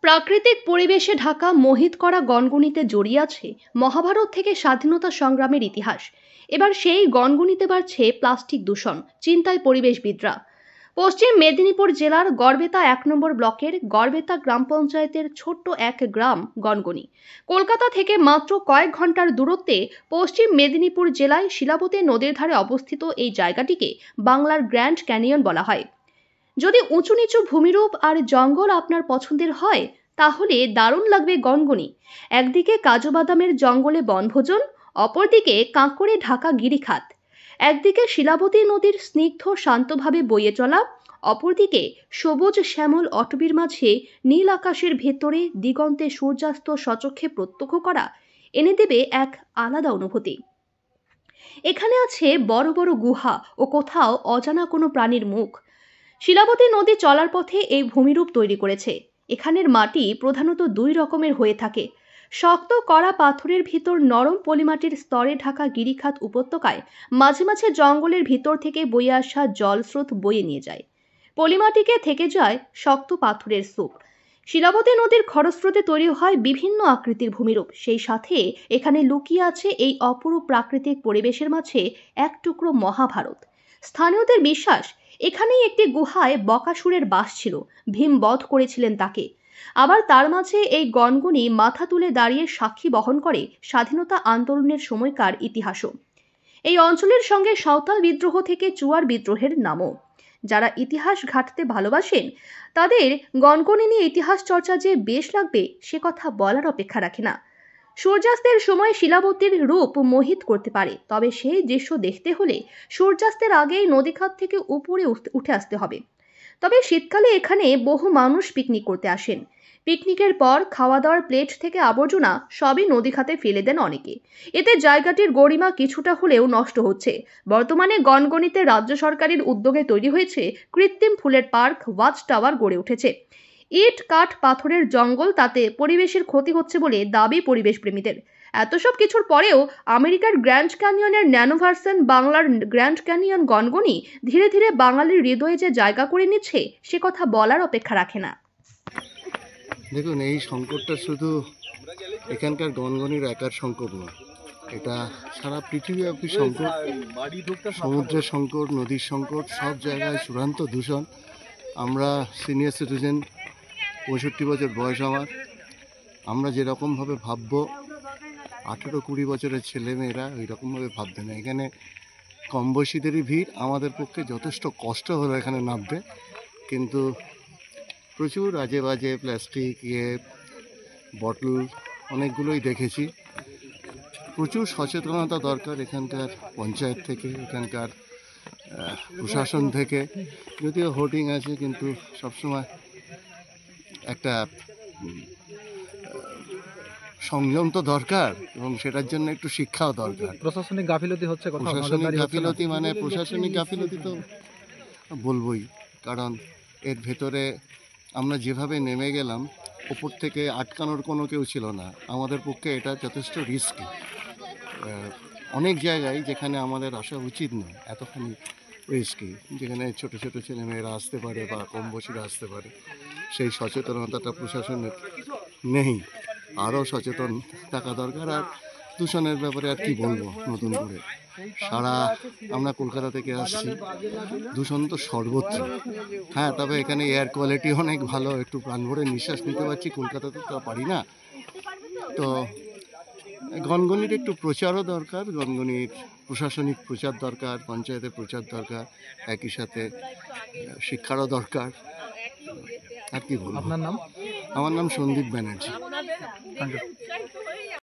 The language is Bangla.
প্রাকৃতিক পরিবেশে ঢাকা মোহিত করা গনগনিতে জড়িয়ে আছে মহাভারত থেকে স্বাধীনতা সংগ্রামের ইতিহাস। এবার সেই গনগনিতে বাড়ছে প্লাস্টিক দূষণ, চিন্তায় পরিবেশবিদরা। পশ্চিম মেদিনীপুর জেলার গড়বেতা ১ নম্বর ব্লকের গড়বেতা গ্রাম পঞ্চায়েতের ছোট্ট এক গ্রাম গনগনি। কলকাতা থেকে মাত্র কয়েক ঘন্টার দূরত্বে পশ্চিম মেদিনীপুর জেলায় শিলাবতী নদীর ধারে অবস্থিত এই জায়গাটিকে বাংলার গ্র্যান্ড ক্যানিয়ন বলা হয়। যদি উঁচু নিচু ভূমিরূপ আর জঙ্গল আপনার পছন্দের হয় তাহলে দারুণ লাগবে গনগনি। একদিকে কাজু বাদামের জঙ্গলে বনভোজন, অপরদিকে কাঁকড়ে ঢাকা গিরিখাত। একদিকে শিলাবতী নদীর স্নিগ্ধ শান্তভাবে বয়ে চলা, অপরদিকে সবুজ শ্যামল অটবির মাঝে নীল আকাশের ভেতরে দিগন্তে সূর্যাস্ত সচক্ষে প্রত্যক্ষ করা এনে দেবে এক আলাদা অনুভূতি। এখানে আছে বড় বড় গুহা ও কোথাও অজানা কোনো প্রাণীর মুখ। শিলাবতী নদী চলার পথে এই ভূমিরূপ তৈরি করেছে। এখানের মাটি প্রধানত দুই রকমের হয়ে থাকে। শক্ত কড়া পাথরের ভিতর নরম পলিমাটির স্তরে ঢাকা গিরিখাত উপত্যকায় মাঝে মাঝে জঙ্গলের ভিতর থেকে বয়ে আসা জলস্রোত বয়ে নিয়ে যায়। পলিমাটিকে থেকে যায় শক্ত পাথরের স্তূপ। শিলাবতী নদীর খরস্রোতে তৈরি হয় বিভিন্ন আকৃতির ভূমিরূপ। সেই সাথে এখানে লুকিয়ে আছে এই অপরূপ প্রাকৃতিক পরিবেশের মাঝে এক টুকরো মহাভারত। স্থানীয়দের বিশ্বাস, এখানেই একটি গুহায় বকাসুরের বাস ছিল, ভীম বধ করেছিলেন তাকে। আবার তার মাঝে এই গনগনি মাথা তুলে দাঁড়িয়ে সাক্ষী বহন করে স্বাধীনতা আন্দোলনের সময়কার ইতিহাসও। এই অঞ্চলের সঙ্গে সাঁওতাল বিদ্রোহ থেকে চুয়ার বিদ্রোহের নামও। যারা ইতিহাস ঘাঁটতে ভালোবাসেন তাদের গনগনি নিয়ে ইতিহাস চর্চা যে বেশ লাগবে সে কথা বলার অপেক্ষা রাখে না। সূর্যাস্তের সময় শিলাবতীর রূপ মোহিত করতে পারে, তবে সেই দৃশ্য দেখতে হলে সূর্যাস্তের আগেই নদীখাত থেকে উপরে উঠে আসতে হবে। তবে শীতকালে এখানে বহু মানুষ পিকনিক করতে আসেন। পিকনিকের পর খাওয়া দাওয়ার প্লেট থেকে আবর্জনা সবই নদীখাতে ফেলে দেন অনেকে। এতে জায়গাটির গরিমা কিছুটা হলেও নষ্ট হচ্ছে। বর্তমানে গনগনিতে রাজ্য সরকারের উদ্যোগে তৈরি হয়েছে কৃত্রিম ফুলের পার্ক, ওয়াচ টাওয়ার গড়ে উঠেছে। ইট কাঠ পাথরের জঙ্গল, তাতে পরিবেশের ক্ষতি হচ্ছে বলে দাবি পরিবেশ প্রেমীদের। এত সব কিছুর পরেও আমেরিকার গ্র্যান্ড ক্যানিয়নের ন্যানো ভার্সন বাংলার গ্র্যান্ড ক্যানিয়ন গনগনি ধীরে ধীরে বাঙালির হৃদয়ে যে জায়গা করে নিচ্ছে সে কথা বলার অপেক্ষা রাখে না। দেখুন, এই সংকটটা শুধু এখানকার গনগনির একার সংকট নয়, এটা সারা পৃথিবীব্যাপী সংকট। সমুদ্রের সংকট, নদীর সংকট, সব জায়গায় চূড়ান্ত দূষণ। আমরা সিনিয়র সিটিজেন, 65 বছর বয়স আমার, আমরা যেরকমভাবে ভাববো 18-20 বছরের ছেলেমেয়েরা ওই রকমভাবে ভাববে না। এখানে কম বয়সীদেরই ভিড়। আমাদের পক্ষে যথেষ্ট কষ্ট হলো এখানে নামতে, কিন্তু প্রচুর আজে বাজে প্লাস্টিক বটল অনেকগুলোই দেখেছি। প্রচুর সচেতনতা দরকার এখানকার পঞ্চায়েত থেকে, এখানকার প্রশাসন থেকে। যদিও হোর্ডিং আছে, কিন্তু সবসময় একটা সংযম তো দরকার, এবং সেটার জন্য একটু শিক্ষাও দরকার। প্রশাসনিক গাফিলতি হচ্ছে। প্রশাসনিক গাফিলতি মানে প্রশাসনিক গাফিলতি তো বলবই, কারণ এর ভেতরে আমরা যেভাবে নেমে গেলাম, ওপর থেকে আটকানোর কোনো কেউ ছিল না। আমাদের পক্ষে এটা যথেষ্ট রিস্কি। অনেক জায়গায় যেখানে আমাদের আসা উচিত নয়, এতখানি রিস্কি, যেখানে ছোট ছোট ছেলেমেয়েরা আসতে পারে বা কম বয়সীরা আসতে পারে, সেই সচেতনতাটা প্রশাসনের নেই। আরও সচেতন থাকা দরকার। আর দূষণের ব্যাপারে আর কি বলবো নতুন করে, আমরা কলকাতা থেকে আসছি, দূষণ তো সর্বত্র। হ্যাঁ, তবে এখানে এয়ার কোয়ালিটি অনেক ভালো, একটু প্রাণ ভরে নিঃশ্বাস নিতে পারছি। কলকাতাতে তো পারি না। তো গনগনির একটু প্রচারও দরকার, গনগনির প্রশাসনিক প্রচার দরকার, পঞ্চায়েতের প্রচার দরকার, একই সাথে শিক্ষারও দরকার। আর কি বলবো। আপনার নাম? আমার নাম সন্দীপ ব্যানার্জি।